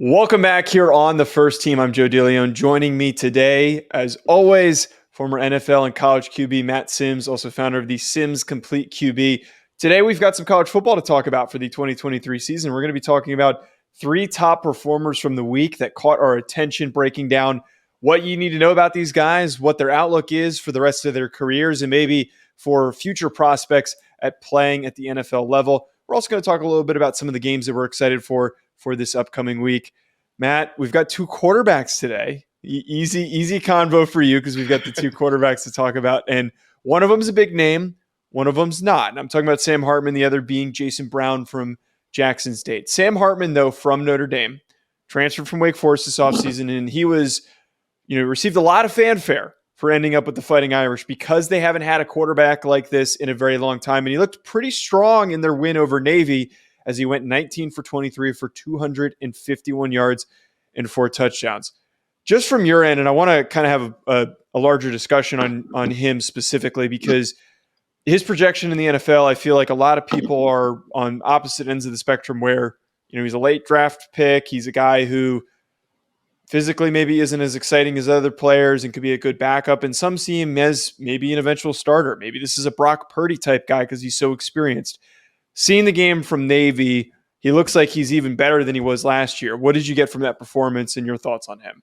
Welcome back here on The First Team. I'm Joe DeLeon. Joining me today, as always, former NFL and college QB Matt Sims, also founder of the Sims Complete QB. Today, we've got some college football to talk about for the 2023 season. We're going to be talking about three top performers from the week that caught our attention, breaking down what you need to know about these guys, what their outlook is for the rest of their careers, and maybe for future prospects at playing at the NFL level. We're also going to talk a little bit about some of the games that we're excited for this upcoming week. Matt, we've got two quarterbacks today. Easy convo for you because we've got the two quarterbacks to talk about. And one of them is a big name. One of them's not. And I'm talking about Sam Hartman, the other being Jason Brown from Jackson State. Sam Hartman, though, from Notre Dame, transferred from Wake Forest this offseason, and he was, received a lot of fanfare for ending up with the Fighting Irish because they haven't had a quarterback like this in a very long time. And he looked pretty strong in their win over Navy as he went 19 for 23 for 251 yards and 4 touchdowns. Just from your end, and I want to kind of have a larger discussion on him specifically because his projection in the NFL, I feel like a lot of people are on opposite ends of the spectrum where, he's a late draft pick. He's a guy who physically maybe isn't as exciting as other players and could be a good backup. And some see him as maybe an eventual starter. Maybe this is a Brock Purdy type guy because he's so experienced. Seeing the game from Navy, he looks like he's even better than he was last year. What did you get from that performance and your thoughts on him?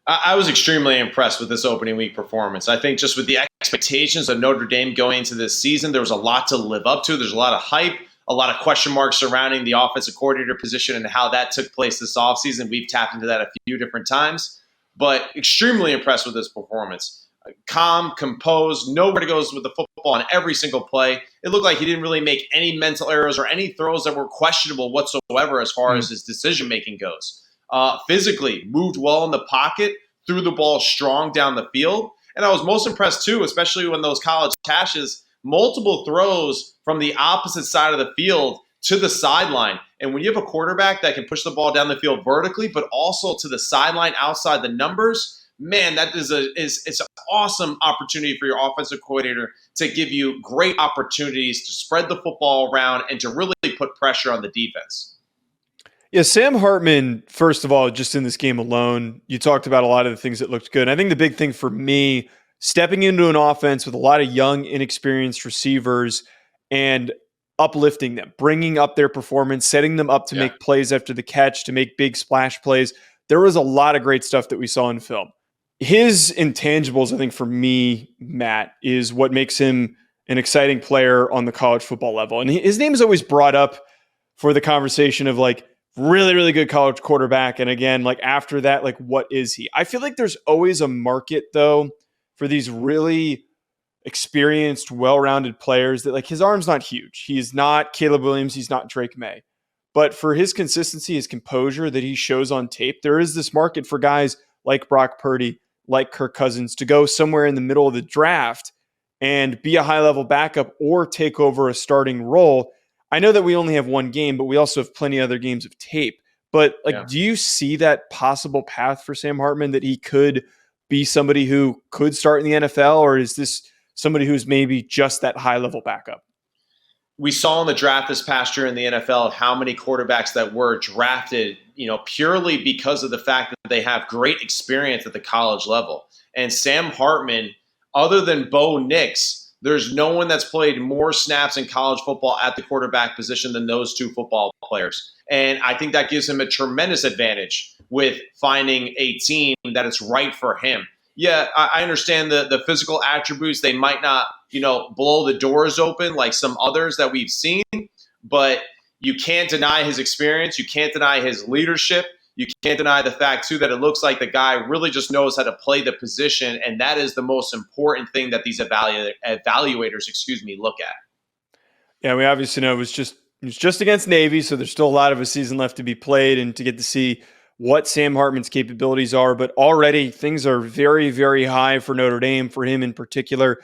I was extremely impressed with this opening week performance. I think just with the expectations of Notre Dame going into this season, there was a lot to live up to. There's a lot of hype, a lot of question marks surrounding the offensive coordinator position and how that took place this offseason. We've tapped into that a few different times, but extremely impressed with this performance. Calm, composed, know where to go with the football on every single play. It looked like he didn't really make any mental errors or any throws that were questionable whatsoever as far as his decision-making goes. Physically, moved well in the pocket, threw the ball strong down the field. And I was most impressed, too, especially when those college caches, multiple throws from the opposite side of the field to the sideline. And when you have a quarterback that can push the ball down the field vertically, but also to the sideline outside the numbers, man, that is it's an awesome opportunity for your offensive coordinator to give you great opportunities to spread the football around and to really put pressure on the defense. Yeah, Sam Hartman, first of all, just in this game alone, you talked about a lot of the things that looked good. I think the big thing for me, stepping into an offense with a lot of young, inexperienced receivers and uplifting them, bringing up their performance, setting them up to make plays after the catch, to make big splash plays. There was a lot of great stuff that we saw in film. His intangibles, I think for me, Matt, is what makes him an exciting player on the college football level. And his name is always brought up for the conversation of like really, really good college quarterback. And again, like after that, like what is he? I feel like there's always a market though for these really experienced, well-rounded players that like his arm's not huge. He's not Caleb Williams. He's not Drake May. But for his consistency, his composure that he shows on tape, there is this market for guys like Brock Purdy, like Kirk Cousins, to go somewhere in the middle of the draft and be a high-level backup or take over a starting role. I know that we only have one game, but we also have plenty of other games of tape. But do you see that possible path for Sam Hartman, that he could be somebody who could start in the NFL, or is this somebody who's maybe just that high-level backup? We saw in the draft this past year in the NFL how many quarterbacks that were drafted, purely because of the fact that they have great experience at the college level. And Sam Hartman, other than Bo Nix, there's no one that's played more snaps in college football at the quarterback position than those two football players. And I think that gives him a tremendous advantage with finding a team that is right for him. Yeah, I understand the physical attributes. They might not, blow the doors open like some others that we've seen, but you can't deny his experience. You can't deny his leadership. You can't deny the fact, too, that it looks like the guy really just knows how to play the position, and that is the most important thing that these evaluators, look at. Yeah, we obviously know it was just against Navy, so there's still a lot of a season left to be played and to get to see what Sam Hartman's capabilities are. But already things are very, very high for Notre Dame, for him in particular.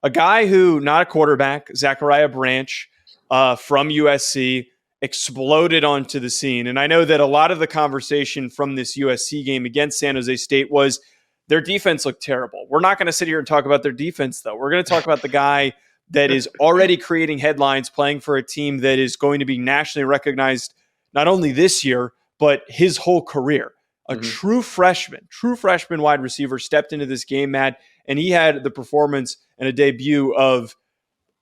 A guy who, not a quarterback, Zachariah Branch from USC, exploded onto the scene. And I know that a lot of the conversation from this USC game against San Jose State was their defense looked terrible. We're not going to sit here and talk about their defense, though. We're going to talk about the guy that is already creating headlines, playing for a team that is going to be nationally recognized not only this year, but his whole career. A Mhm. true freshman wide receiver stepped into this game, Matt, and he had the performance and a debut of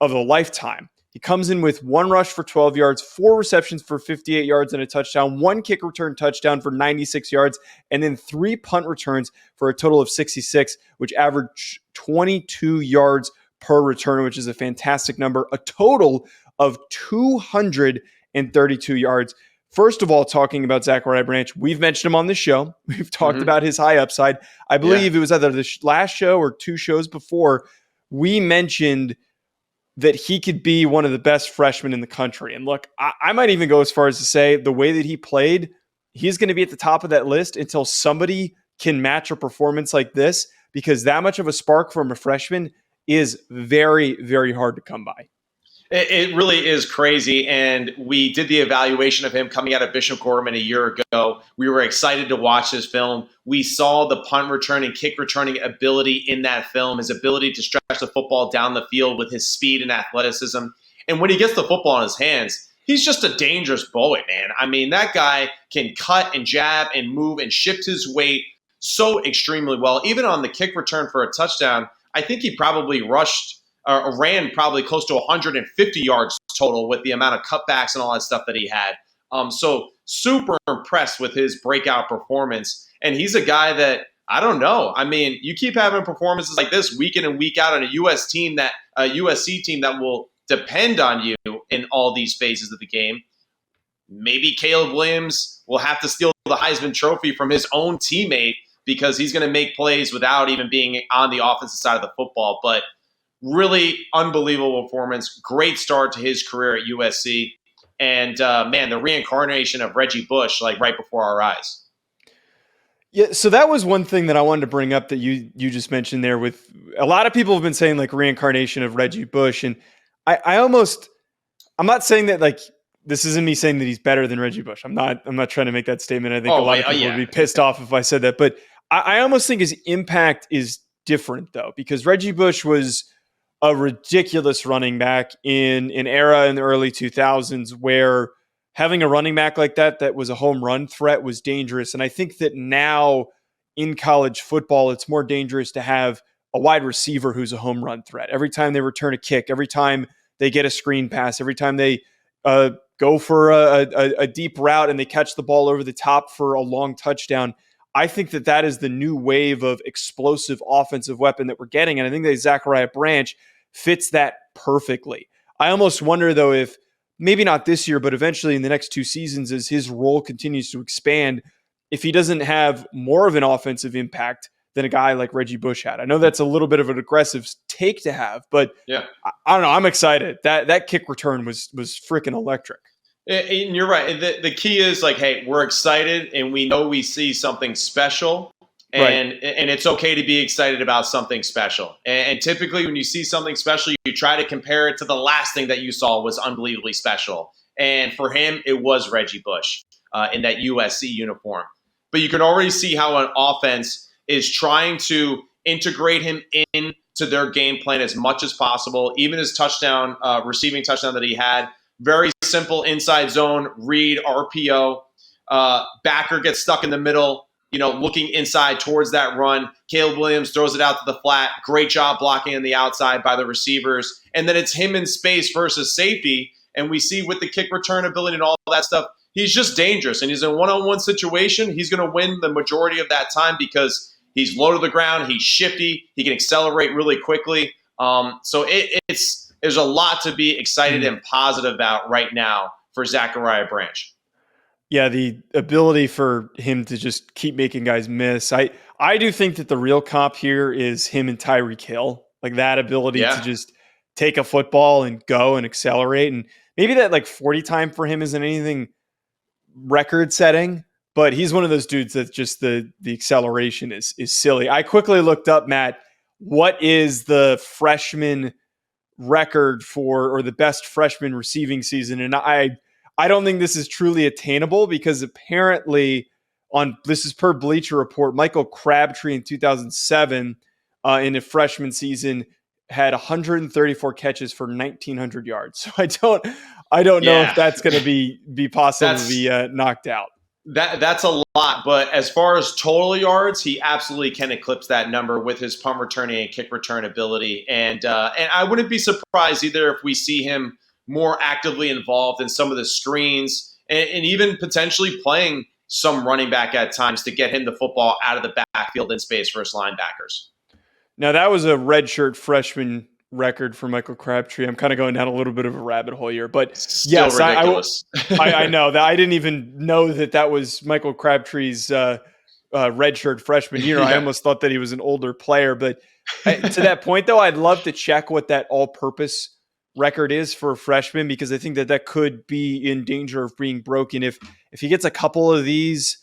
a lifetime. He comes in with 1 rush for 12 yards, 4 receptions for 58 yards and a touchdown, 1 kick return touchdown for 96 yards, and then 3 punt returns for a total of 66, which averaged 22 yards per return, which is a fantastic number. A total of 232 yards. First of all, talking about Zachariah Branch, we've mentioned him on the show. We've talked Mhm. about his high upside. I Yeah. believe it was either the last show or 2 shows before we mentioned that he could be one of the best freshmen in the country. And look, I might even go as far as to say the way that he played, he's going to be at the top of that list until somebody can match a performance like this, because that much of a spark from a freshman is very, very hard to come by. It really is crazy. And we did the evaluation of him coming out of Bishop Gorman a year ago. We were excited to watch this film. We saw the punt return and kick returning ability in that film, his ability to stretch the football down the field with his speed and athleticism. And when he gets the football in his hands, he's just a dangerous bullet, man. I mean, that guy can cut and jab and move and shift his weight so extremely well. Even on the kick return for a touchdown, I think he probably ran probably close to 150 yards total with the amount of cutbacks and all that stuff that he had. So super impressed with his breakout performance. And he's a guy that, I don't know. I mean, you keep having performances like this week in and week out on a USC team that will depend on you in all these phases of the game. Maybe Caleb Williams will have to steal the Heisman Trophy from his own teammate because he's going to make plays without even being on the offensive side of the football. But really unbelievable performance. Great start to his career at USC. And man, the reincarnation of Reggie Bush, like right before our eyes. Yeah, so that was one thing that I wanted to bring up that you just mentioned there. With a lot of people have been saying like reincarnation of Reggie Bush, and I'm not saying that like this isn't me saying that he's better than Reggie Bush. I'm not trying to make that statement. I think a lot of people would be pissed off if I said that, but I almost think his impact is different though, because Reggie Bush was a ridiculous running back in an era in the early 2000s where having a running back like that was a home run threat was dangerous. And I think that now in college football, it's more dangerous to have a wide receiver who's a home run threat. Every time they return a kick, every time they get a screen pass, every time they go for a deep route and they catch the ball over the top for a long touchdown. I think that is the new wave of explosive offensive weapon that we're getting. And I think that Zachariah Branch fits that perfectly. I almost wonder, though, if maybe not this year, but eventually in the next 2 seasons, as his role continues to expand, if he doesn't have more of an offensive impact than a guy like Reggie Bush had. I know that's a little bit of an aggressive take to have, but yeah, I don't know. I'm excited. That kick return was freaking electric. And you're right. The key is like, hey, we're excited and we know we see something special. And, Right. and it's okay to be excited about something special. And typically when you see something special, you try to compare it to the last thing that you saw was unbelievably special. And for him, it was Reggie Bush in that USC uniform. But you can already see how an offense is trying to integrate him into their game plan as much as possible. Even his touchdown, receiving touchdown that he had, very simple inside zone read RPO. Backer gets stuck in the middle, looking inside towards that run. Caleb Williams throws it out to the flat. Great job blocking on the outside by the receivers. And then it's him in space versus safety. And we see with the kick return ability and all that stuff, he's just dangerous. And he's in a one-on-one situation. He's going to win the majority of that time because he's low to the ground. He's shifty. He can accelerate really quickly. So there's a lot to be excited and positive about right now for Zachariah Branch. Yeah, the ability for him to just keep making guys miss. I do think that the real comp here is him and Tyreek Hill. Like that ability to just take a football and go and accelerate. And maybe that like 40 time for him isn't anything record setting, but he's one of those dudes that just the acceleration is silly. I quickly looked up, Matt, what is the freshman record for, or the best freshman receiving season? And I don't think this is truly attainable because apparently this is per Bleacher Report, Michael Crabtree in 2007 in a freshman season had 134 catches for 1,900 yards. So I don't know if that's going to be possible to be knocked out. That's a lot, but as far as total yards, he absolutely can eclipse that number with his punt returning and kick return ability. And I wouldn't be surprised either if we see him more actively involved in some of the screens and even potentially playing some running back at times to get him the football out of the backfield in space versus linebackers. Now, that was a redshirt freshman record for Michael Crabtree. I'm kind of going down a little bit of a rabbit hole here, but Still yes, ridiculous. I know that. I didn't even know that was Michael Crabtree's redshirt freshman year. I Yeah. almost thought that he was an older player, but to that point, though, I'd love to check what that all-purpose record is for a freshman, because I think that could be in danger of being broken if he gets a couple of these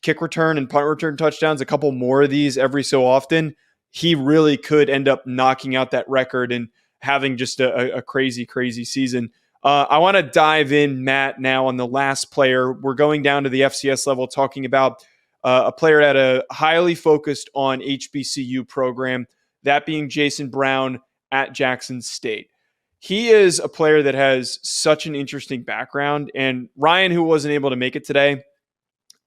kick return and punt return touchdowns, a couple more of these every so often. He really could end up knocking out that record and having just a crazy, crazy season. I want to dive in, Matt, now on the last player. We're going down to the FCS level, talking about a player at a highly focused on HBCU program, that being Jason Brown at Jackson State. He is a player that has such an interesting background. And Ryan, who wasn't able to make it today,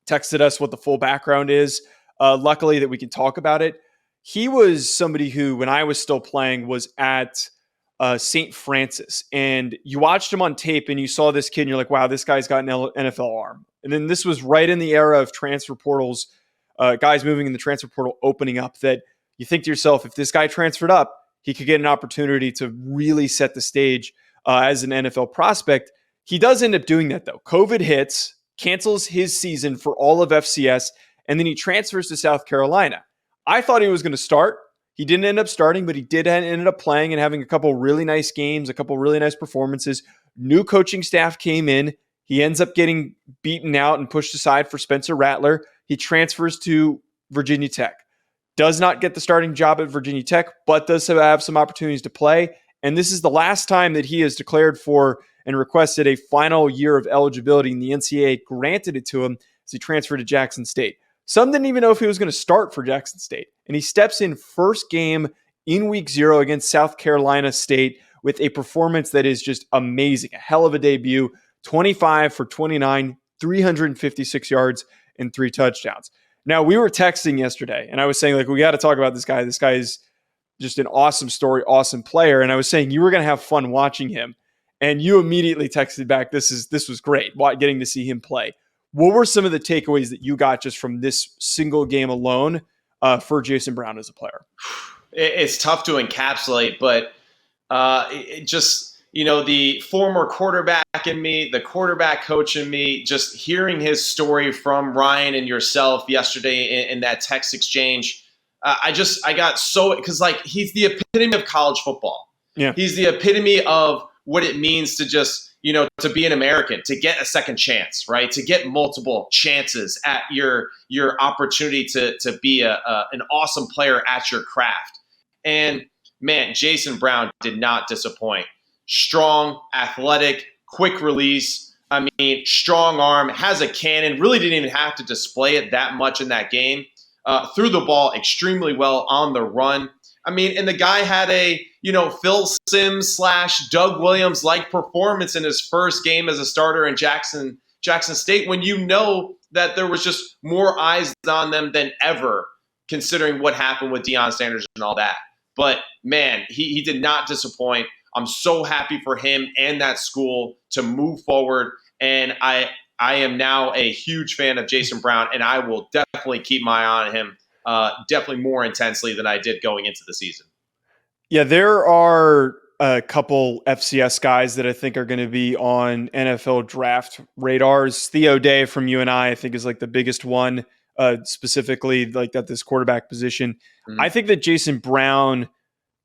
texted us what the full background is. Luckily that we can talk about it. He was somebody who, when I was still playing, was at St. Francis. And you watched him on tape and you saw this kid and you're like, wow, this guy's got an NFL arm. And then this was right in the era of transfer portals, guys moving in the transfer portal opening up, that you think to yourself, if this guy transferred up, he could get an opportunity to really set the stage as an NFL prospect. He does end up doing that, though. COVID hits, cancels his season for all of FCS, and then he transfers to South Carolina. I thought he was going to start. He didn't end up starting, but he did end up playing and having a couple really nice games, a couple really nice performances. New coaching staff came in. He ends up getting beaten out and pushed aside for Spencer Rattler. He transfers to Virginia Tech. Does not get the starting job at Virginia Tech, but does have some opportunities to play. And this is the last time that he has declared for and requested a final year of eligibility, and the NCAA granted it to him as he transferred to Jackson State. Some didn't even know if he was going to start for Jackson State. And he steps in first game in week 0 against South Carolina State with a performance that is just amazing. A hell of a debut, 25 for 29, 356 yards, and 3 touchdowns. Now, we were texting yesterday, and I was saying, like, we got to talk about this guy. This guy is just an awesome story, awesome player. And I was saying you were going to have fun watching him. And you immediately texted back, this was great, getting to see him play. What were some of the takeaways that you got just from this single game alone for Jason Brown as a player? It's tough to encapsulate, but it just, the former quarterback in me, the quarterback coach in me, just hearing his story from Ryan and yourself yesterday in that text exchange, I got so, because like he's the epitome of college football. Yeah. He's the epitome of what it means to just, to be an American, to get a second chance, right? To get multiple chances at your opportunity to be an awesome player at your craft. And man, Jason Brown did not disappoint. Strong, athletic, quick release. I mean, strong arm, has a cannon, really didn't even have to display it that much in that game. Threw the ball extremely well on the run. I mean, and the guy had a, Phil Simms / Doug Williams like performance in his first game as a starter in Jackson State, when you know that there was just more eyes on them than ever, considering what happened with Deion Sanders and all that. But man, he did not disappoint. I'm so happy for him and that school to move forward. And I am now a huge fan of Jason Brown, and I will definitely keep my eye on him definitely more intensely than I did going into the season. Yeah, there are a couple FCS guys that I think are going to be on NFL draft radars. Theo Day from UNI, I think, is like the biggest one, specifically like at this quarterback position. Mm-hmm. I think that Jason Brown,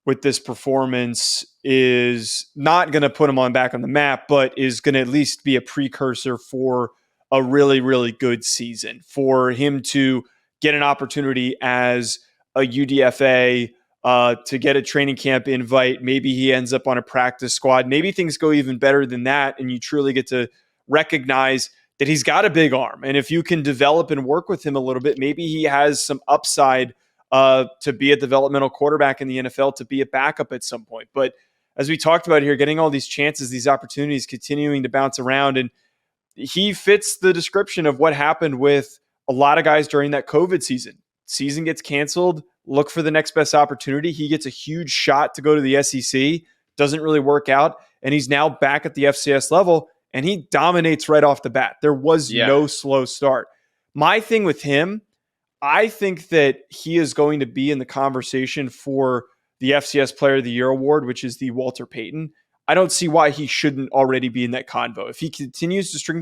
with this performance, is not going to put him back on the map, but is going to at least be a precursor for a really, really good season, for him to get an opportunity as a UDFA, to get a training camp invite. Maybe he ends up on a practice squad. Maybe things go even better than that, and you truly get to recognize that he's got a big arm. And if you can develop and work with him a little bit, maybe he has some upside to be a developmental quarterback in the NFL, to be a backup at some point. But as we talked about here, getting all these chances, these opportunities, continuing to bounce around. And he fits the description of what happened with a lot of guys during that COVID season. Season gets canceled, look for the next best opportunity. He gets a huge shot to go to the SEC, doesn't really work out, and he's now back at the FCS level, and he dominates right off the bat. There was no slow start. My thing with him, I think that he is going to be in the conversation for the FCS Player of the Year award, which is the Walter Payton. I don't see why he shouldn't already be in that convo. If he continues to string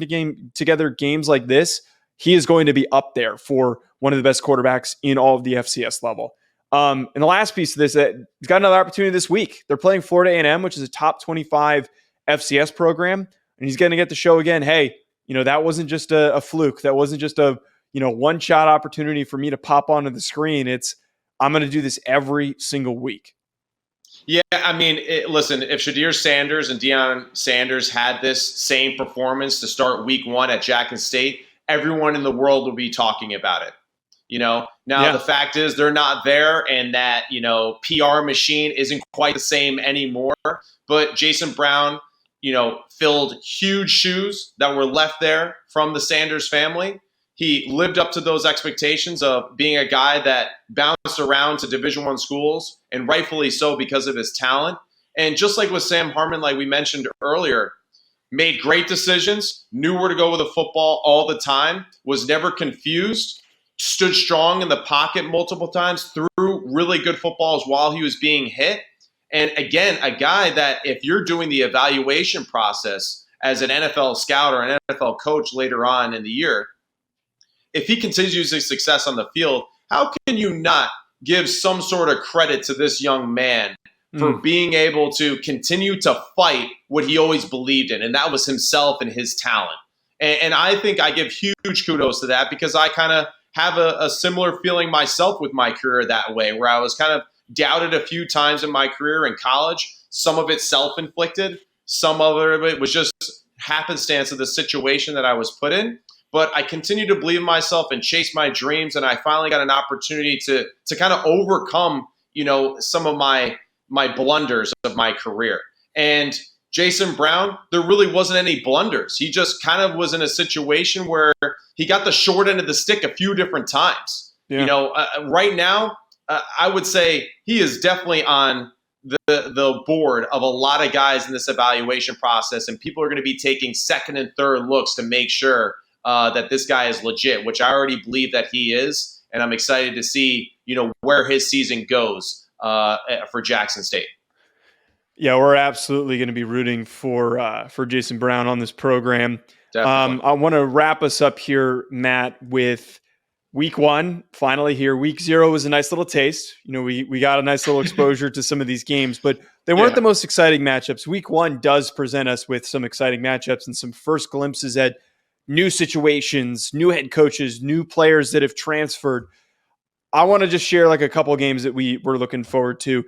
together games like this, he is going to be up there for one of the best quarterbacks in all of the FCS level. And the last piece of this, he's got another opportunity this week. They're playing Florida A&M, which is a top 25 FCS program, and he's going to get to show again, hey, that wasn't just a fluke. That wasn't just a one-shot opportunity for me to pop onto the screen. I'm going to do this every single week. Yeah, I mean, listen, if Shadir Sanders and Deion Sanders had this same performance to start week 1 at Jackson State, everyone in the world will be talking about it. Now the fact is they're not there, and that, PR machine isn't quite the same anymore. But Jason Brown, filled huge shoes that were left there from the Sanders family. He lived up to those expectations of being a guy that bounced around to Division I schools, and rightfully so because of his talent. And just like with Sam Hartman, like we mentioned earlier, made great decisions, knew where to go with the football all the time, was never confused, stood strong in the pocket multiple times, threw really good footballs while he was being hit. And again, a guy that if you're doing the evaluation process as an NFL scout or an NFL coach later on in the year, if he continues his success on the field, how can you not give some sort of credit to this young man for being able to continue to fight what he always believed in, and that was himself and his talent. And I think I give huge kudos to that, because I kind of have a similar feeling myself with my career that way, where I was kind of doubted a few times in my career in college. Some of it self-inflicted. Some of it was just happenstance of the situation that I was put in. But I continued to believe in myself and chase my dreams, and I finally got an opportunity to kind of overcome, some of my blunders of my career. And Jason Brown, there really wasn't any blunders. He just kind of was in a situation where he got the short end of the stick a few different times. Yeah. Right now, I would say he is definitely on the board of a lot of guys in this evaluation process, and people are going to be taking second and third looks to make sure that this guy is legit, which I already believe that he is, and I'm excited to see where his season goes for Jackson State. Yeah, we're absolutely going to be rooting for Jason Brown on this program. I want to wrap us up here, Matt, with week 1. Finally here, week 0 was a nice little taste. We got a nice little exposure to some of these games, but they weren't the most exciting matchups. Week 1 does present us with some exciting matchups and some first glimpses at new situations, new head coaches, new players that have transferred. I want to just share like a couple games that we're looking forward to.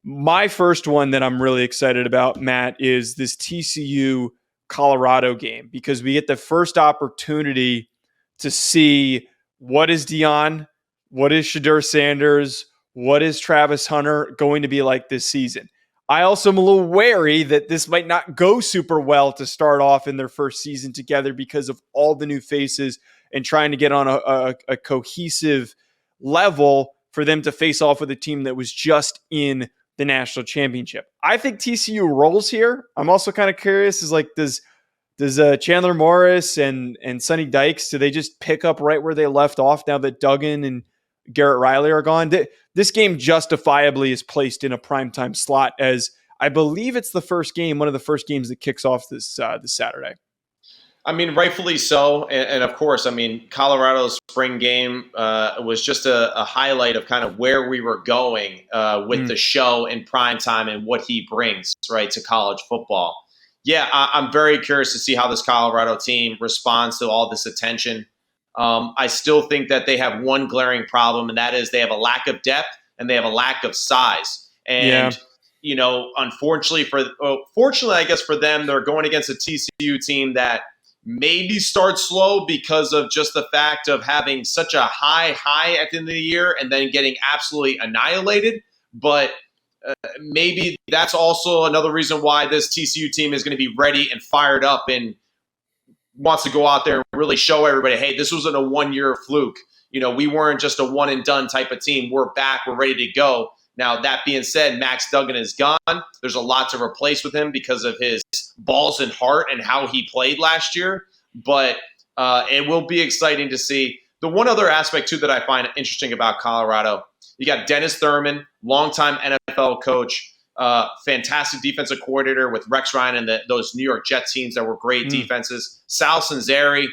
My first one that I'm really excited about, Matt, is this TCU Colorado game, because we get the first opportunity to see what is Deion, what is Shadir Sanders, what is Travis Hunter going to be like this season. I also am a little wary that this might not go super well to start off in their first season together because of all the new faces and trying to get on a cohesive level for them to face off with a team that was just in the national championship. I think TCU rolls here. I'm also kind of curious, does Chandler Morris and Sonny Dykes, do they just pick up right where they left off now that Duggan and Garrett Riley are gone? This game justifiably is placed in a primetime slot, as I believe it's the first game, one of the first games that kicks off this Saturday. I mean, rightfully so. And of course, I mean, Colorado's spring game was just a highlight of kind of where we were going with the show in prime time and what he brings, right, to college football. Yeah, I'm very curious to see how this Colorado team responds to all this attention. I still think that they have one glaring problem, and that is they have a lack of depth and they have a lack of size. And unfortunately fortunately, I guess for them, they're going against a TCU team that maybe start slow because of just the fact of having such a high at the end of the year and then getting absolutely annihilated. But maybe that's also another reason why this TCU team is going to be ready and fired up in wants to go out there and really show everybody, hey, this wasn't a one-year fluke. We weren't just a one and done type of team. We're back. We're ready to go. Now, that being said, Max Duggan is gone. There's a lot to replace with him because of his balls and heart and how he played last year. But it will be exciting to see. The one other aspect, too, that I find interesting about Colorado, you got Dennis Thurman, longtime NFL coach, fantastic defensive coordinator with Rex Ryan and those New York Jets teams that were great defenses. Sal Sanzeri,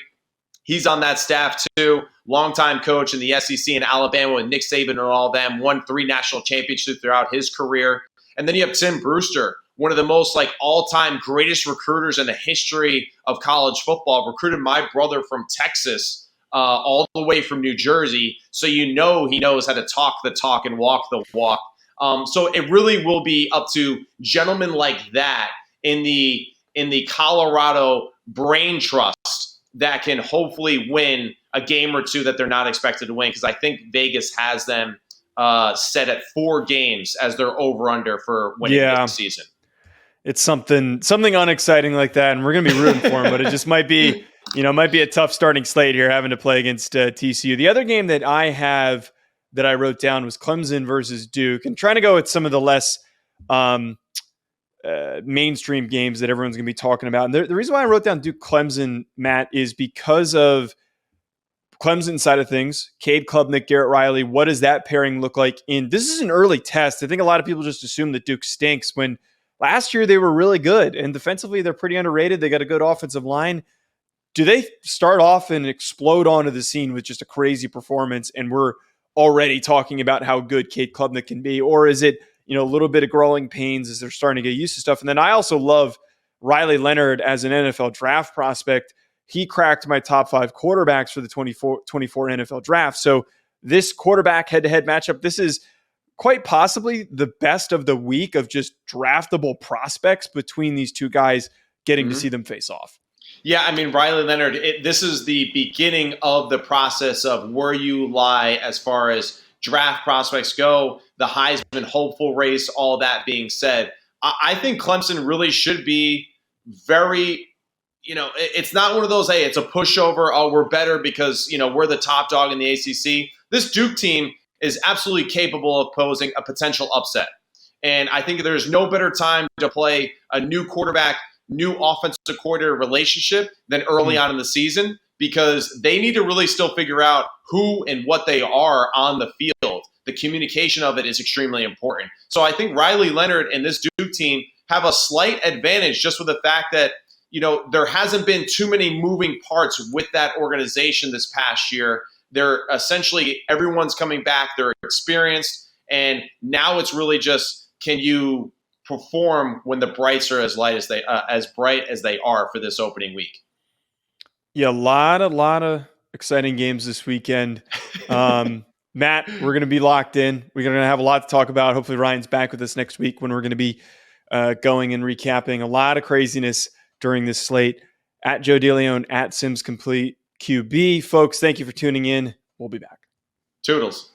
he's on that staff too. Longtime coach in the SEC in Alabama with Nick Saban and all them. Won 3 national championships throughout his career. And then you have Tim Brewster, one of the most all-time greatest recruiters in the history of college football. Recruited my brother from Texas all the way from New Jersey. So he knows how to talk the talk and walk the walk. So it really will be up to gentlemen like that in the Colorado brain trust that can hopefully win a game or two that they're not expected to win, because I think Vegas has them set at 4 games as their over-under for winning this season. It's something unexciting like that, and we're going to be rooting for them, but it just might be a tough starting slate here having to play against TCU. The other game that I wrote down was Clemson versus Duke, and trying to go with some of the less mainstream games that everyone's going to be talking about. And the reason why I wrote down Duke Clemson, Matt, is because of Clemson side of things. Cade Klubnik, Garrett Riley, what does that pairing look like? This is an early test. I think a lot of people just assume that Duke stinks when last year they were really good, and defensively they're pretty underrated. They got a good offensive line. Do they start off and explode onto the scene with just a crazy performance, and we're already talking about how good Cade Klubnik can be? Or is it, a little bit of growing pains as they're starting to get used to stuff? And then I also love Riley Leonard as an NFL draft prospect. He cracked my top 5 quarterbacks for the 24 NFL draft. So this quarterback head-to-head matchup, this is quite possibly the best of the week of just draftable prospects between these two guys, getting to see them face off. Yeah, I mean, Riley Leonard, this is the beginning of the process of where you lie as far as draft prospects go, the Heisman hopeful race, all that being said. I think Clemson really should be very, it's not one of those, hey, it's a pushover, oh, we're better because, we're the top dog in the ACC. This Duke team is absolutely capable of posing a potential upset. And I think there's no better time to play a new quarterback, new offensive coordinator relationship than early on in the season, because they need to really still figure out who and what they are on the field. The communication of it is extremely important. So I think Riley Leonard and this Duke team have a slight advantage just with the fact that, there hasn't been too many moving parts with that organization this past year. They're essentially, everyone's coming back. They're experienced. And now it's really just, can you perform when the brights are as bright as they are for this opening week? Yeah, a lot of exciting games this weekend. Matt, we're going to be locked in. We're going to have a lot to talk about. Hopefully Ryan's back with us next week when we're going to be going and recapping a lot of craziness during this slate. At Joe DeLeon, at Sims Complete QB. Folks, thank you for tuning in. We'll be back. Toodles.